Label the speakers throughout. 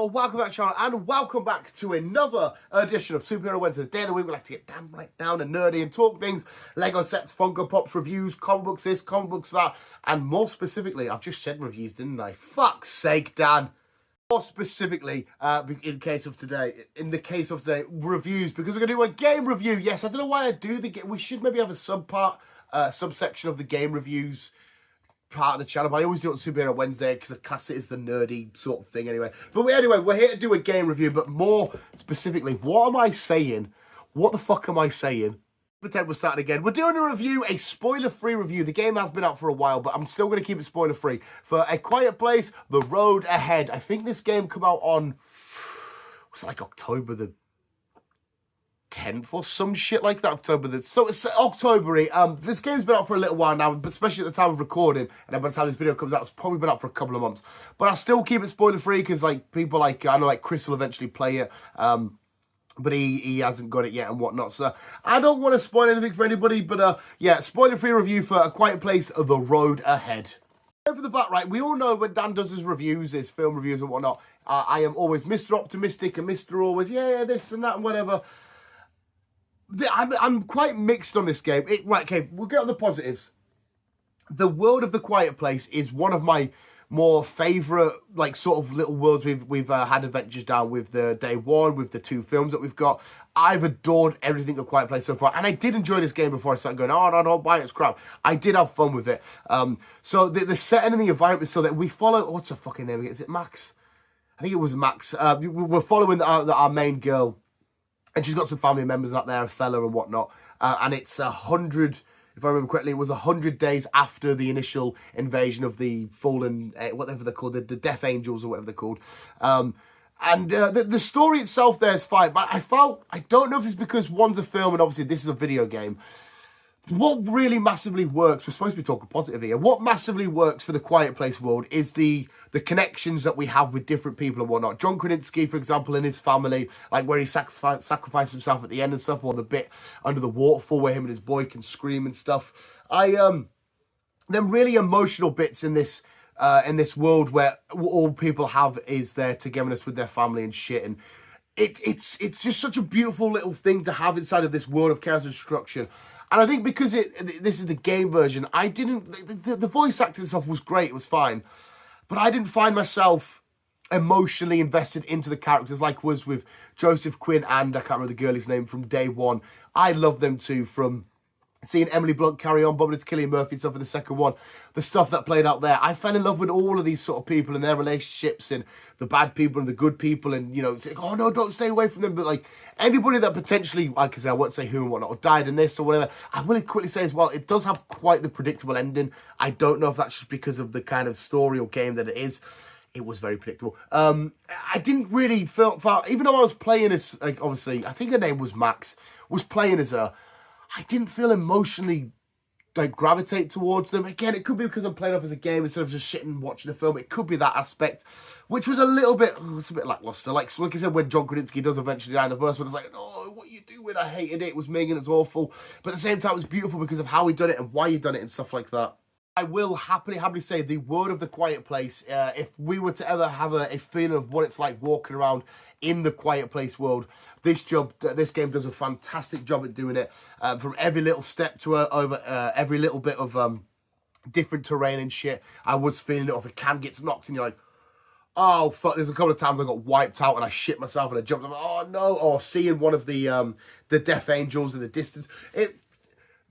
Speaker 1: y'all, welcome back to the channel and welcome back to another edition of Superhero Wednesday. The day of the week we like to get right down and nerdy and talk things, Lego sets, Funko Pops, reviews, comic books this, comic books that, and more specifically, I've just said reviews, didn't I? Fuck's sake, Dan. More specifically, in the case of today, reviews, because we're going to do a game review. Yes, I don't know why I do the game. We should maybe have a subsection of the game reviews part of the channel, but I always do it on Superhero Wednesday because I class it as the nerdy sort of thing anyway. But anyway, we're here to do a game review, but more specifically, what am I saying? What the fuck am I saying? Pretend we're starting again. We're doing a review, a spoiler-free review. The game has been out for a while, but I'm still going to keep it spoiler-free. For A Quiet Place, The Road Ahead. I think this game came out on, was it like October the 10th or some shit like that. So it's October-y. This game's been out for a little while now, but especially at the time of recording, and then by the time this video comes out, it's probably been out for a couple of months. But I'll still keep it spoiler-free because like people like, I know like Chris will eventually play it, but he hasn't got it yet and whatnot. So I don't want to spoil anything for anybody, but yeah, spoiler-free review for A Quiet Place, The Road Ahead. Over the bat, right, we all know when Dan does his reviews, his film reviews and whatnot, I am always Mr. Optimistic and Mr. Always, yeah, this and that and whatever. I'm quite mixed on this game. Right, okay, we'll get on the positives. The world of The Quiet Place is one of my more favourite, like, sort of little worlds we've had adventures down with the day one, with the two films that we've got. I've adored everything of Quiet Place so far, and I did enjoy this game before I started going, oh, no, don't buy it, it's crap. I did have fun with it. So the setting and the environment so that we follow, what's the fucking name? Is it Max? I think it was Max. We're following our main girl, and she's got some family members out there, a fella and whatnot. And it's 100, if I remember correctly, it was 100 days after the initial invasion of the fallen, whatever they're called, the Death Angels or whatever they're called. The story itself there is fine, but I don't know if it's because one's a film and obviously this is a video game. What really massively works, we're supposed to be talking positive here, what massively works for the Quiet Place world is the connections that we have with different people and whatnot. John Krasinski, for example, and his family, like where he sacrificed himself at the end and stuff, or the bit under the waterfall where him and his boy can scream and stuff. Them really emotional bits in this world where all people have is their togetherness with their family and shit, and it's just such a beautiful little thing to have inside of this world of chaos and destruction. And I think because this is the game version, I didn't, the voice acting stuff was great, it was fine. But I didn't find myself emotionally invested into the characters like was with Joseph Quinn and, I can't remember the girl's name, from day one. I love them too, from seeing Emily Blunt carry on, bumping into Cillian Murphy and stuff in the second one. The stuff that played out there. I fell in love with all of these sort of people and their relationships and the bad people and the good people. And, you know, it's like, oh, no, don't stay away from them. But, like, anybody that potentially, like I say, I won't say who and whatnot, or died in this or whatever, I will quickly say as well, it does have quite the predictable ending. I don't know if that's just because of the kind of story or game that it is. It was very predictable. I didn't really feel, even though I was playing as, like, obviously, I think her name was Max, was playing as her, I didn't feel emotionally, like, gravitate towards them. Again, it could be because I'm playing off as a game instead of just sitting watching a film. It could be that aspect, which was a little bit, it's a bit lackluster. Like I said, when John Krasinski does eventually die in the first one, it's like, oh, what are you doing? I hated it. It was mean and it was awful. But at the same time, it was beautiful because of how he done it and why he done it and stuff like that. I will happily say the world of The Quiet Place, if we were to ever have a feeling of what it's like walking around in the Quiet Place world, this game does a fantastic job at doing it. From every little step to every little bit of different terrain and shit. I was feeling it. If a can gets knocked and you're like, oh fuck, there's a couple of times I got wiped out and I shit myself and I jumped. I'm like, oh no. Or seeing one of the Death Angels in the distance.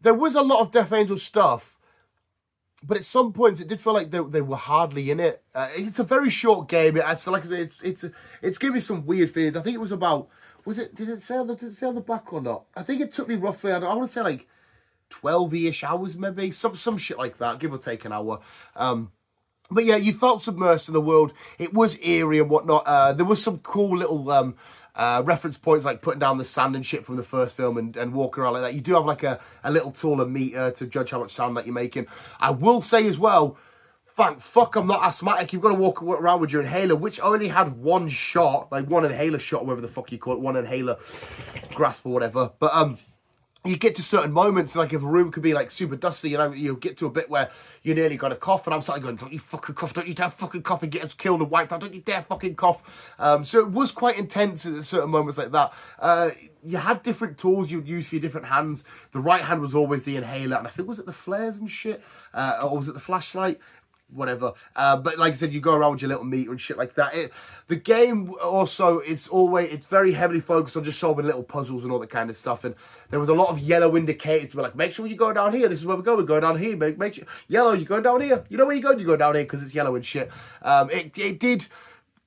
Speaker 1: There was a lot of Death Angel stuff. But at some points, it did feel like they were hardly in it. It's a very short game. It's giving me some weird feelings. I think it was about, did it say on the back or not? I think it took me roughly, I want to say like 12-ish hours maybe, some shit like that, give or take an hour. But yeah, you felt submersed in the world. It was eerie and whatnot. There was some cool little reference points like putting down the sand and shit from the first film and walking around like that. You do have like a little tool and meter to judge how much sound that you're making. I will say as well, thank fuck I'm not asthmatic. You've got to walk around with your inhaler, which only had one shot, like one inhaler shot, whatever the fuck you call it, one inhaler grasp or whatever. But you get to certain moments, like if a room could be like super dusty, you know, you'll get to a bit where you nearly got a cough, and I'm starting going, don't you fucking cough, don't you dare fucking cough and get us killed and wiped out, don't you dare fucking cough. So it was quite intense at certain moments like that. You had different tools you'd use for your different hands. The right hand was always the inhaler, and I think, was it the flares and shit? Or was it the flashlight? Whatever. But like I said, you go around with your little meter and shit like that. The game also, it's very heavily focused on just solving little puzzles and all that kind of stuff. And there was a lot of yellow indicators to be like, make sure you go down here. This is where we're going down here. Make sure, yellow, you're going down here. You know where you're going? You go down here because it's yellow and shit. It did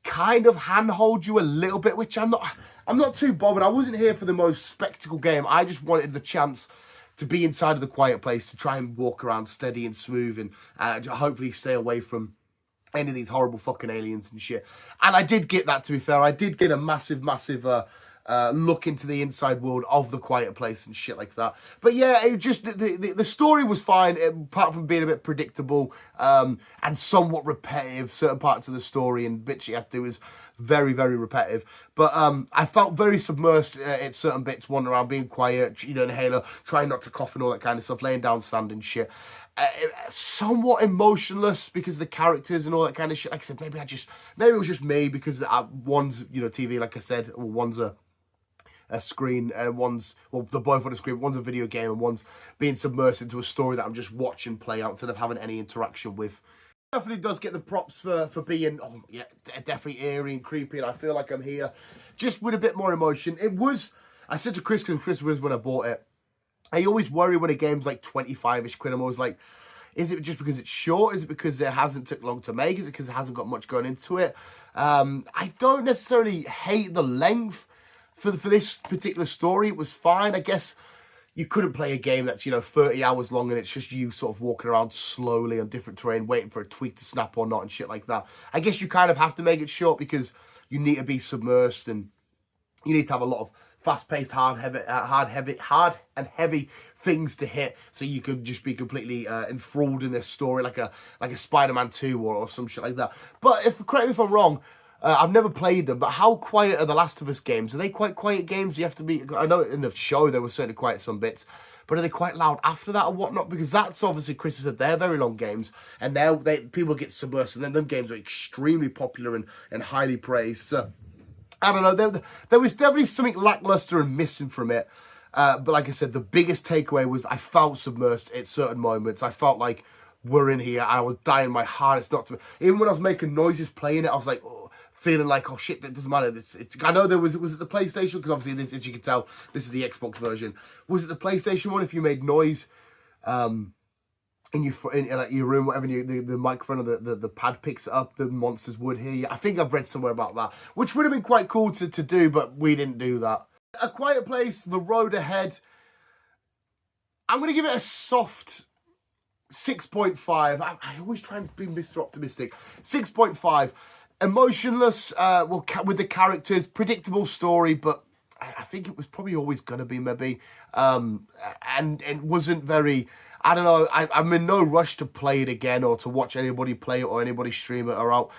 Speaker 1: kind of handhold you a little bit, which I'm not too bothered. I wasn't here for the most spectacle game. I just wanted the chance to be inside of the quiet place, to try and walk around steady and smooth, and hopefully stay away from any of these horrible fucking aliens and shit. And I did get that, to be fair. I did get a massive look into the inside world of the quiet place and shit like that. But yeah, it just, the story was fine, apart from being a bit predictable and somewhat repetitive. Certain parts of the story and bits you had to do was very, very repetitive. But I felt very submersed at certain bits, wandering around, being quiet, you know, inhaler, trying not to cough and all that kind of stuff, laying down sand and shit. Somewhat emotionless because the characters and all that kind of shit. Like I said, maybe it was just me, because one's, you know, TV, like I said, or one's a screen, and they're both on a screen. One's a video game, and one's being submersed into a story that I'm just watching play out instead of having any interaction with. Definitely does get the props for being, oh yeah, definitely eerie and creepy, and I feel like I'm here just with a bit more emotion. It was, I said to Chris, because Chris was when I bought it, I always worry when a game's like 25-ish quid. I'm always like, is it just because it's short? Is it because it hasn't took long to make? Is it because it hasn't got much going into it? I don't necessarily hate the length for this particular story. It was fine. I guess you couldn't play a game that's, you know, 30 hours long and it's just you sort of walking around slowly on different terrain, waiting for a twig to snap or not and shit like that. I guess you kind of have to make it short because you need to be submersed and you need to have a lot of fast-paced, hard and heavy things to hit, so you can just be completely enthralled in this story, like a Spider-Man 2 or some shit like that. But correct me if I'm wrong, I've never played them, but how quiet are the Last of Us games? Are they quite quiet games? You have to be. I know in the show they were certainly quiet some bits, but are they quite loud after that or whatnot? Because that's obviously, Chris has said, they're very long games, and now people get submersed, and then them games are extremely popular and highly praised. So I don't know. There was definitely something lackluster and missing from it. But like I said, the biggest takeaway was I felt submersed at certain moments. I felt like we're in here. I was dying my hardest not to. Even when I was making noises playing it, I was like, oh, feeling like, oh shit, that doesn't matter. I know was it the PlayStation? Because obviously, this, as you can tell, this is the Xbox version. Was it the PlayStation one? If you made noise in your room, whatever, the microphone or the pad picks it up, the monsters would hear you. I think I've read somewhere about that, which would have been quite cool to do, but we didn't do that. A Quiet Place, The Road Ahead. I'm going to give it a soft 6.5. I always try and be Mr. Optimistic. 6.5. Emotionless, with the characters, predictable story, but I think it was probably always going to be, maybe. And it wasn't very, I don't know, I'm in no rush to play it again or to watch anybody play it or anybody stream it or out.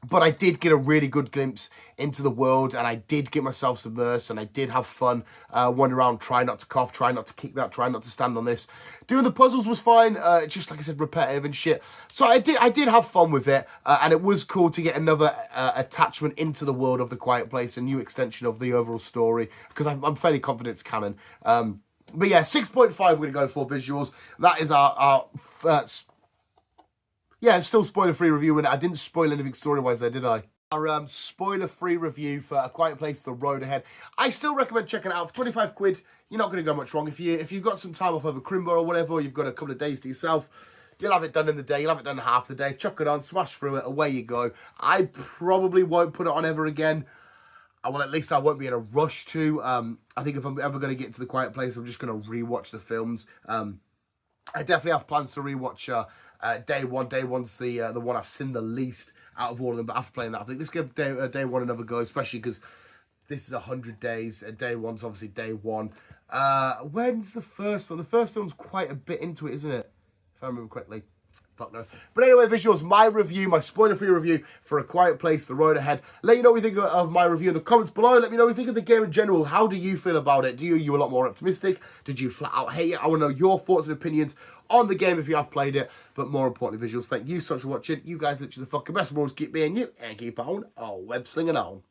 Speaker 1: But I did get a really good glimpse into the world, and I did get myself submersed, and I did have fun wandering around, trying not to cough, trying not to kick that, trying not to stand on this. Doing the puzzles was fine, just like I said, repetitive and shit. So I did have fun with it, and it was cool to get another attachment into the world of The Quiet Place, a new extension of the overall story, because I'm fairly confident it's canon. But yeah, 6.5 we're going to go for visuals. That is our yeah, it's still spoiler-free review, and I didn't spoil anything story-wise there, did I? Our spoiler-free review for A Quiet Place, The Road Ahead. I still recommend checking it out. For 25 quid, you're not going to go much wrong. If you've got some time off over Crimbo or whatever, or you've got a couple of days to yourself, you'll have it done in the day, you'll have it done in half the day. Chuck it on, smash through it, away you go. I probably won't put it on ever again. Well, at least I won't be in a rush to. I think if I'm ever going to get into The Quiet Place, I'm just going to rewatch the films. I definitely have plans to rewatch Day One. Day One's the one I've seen the least out of all of them, but after playing that, I think let's give Day One another go, especially because this is 100 days, and Day One's obviously Day One. When's the first one? The first film's quite a bit into it, isn't it? If I remember correctly. Fuck knows. But anyway, visuals, my review, my spoiler-free review for A Quiet Place, The Road Ahead. Let you know what you think of my review in the comments below. Let me know what you think of the game in general. How do you feel about it? You a lot more optimistic? Did you flat out hate it? I want to know your thoughts and opinions on the game if you have played it. But more importantly, visuals, thank you so much for watching. You guys are literally the fucking best. Always keep being you and keep on web slinging on.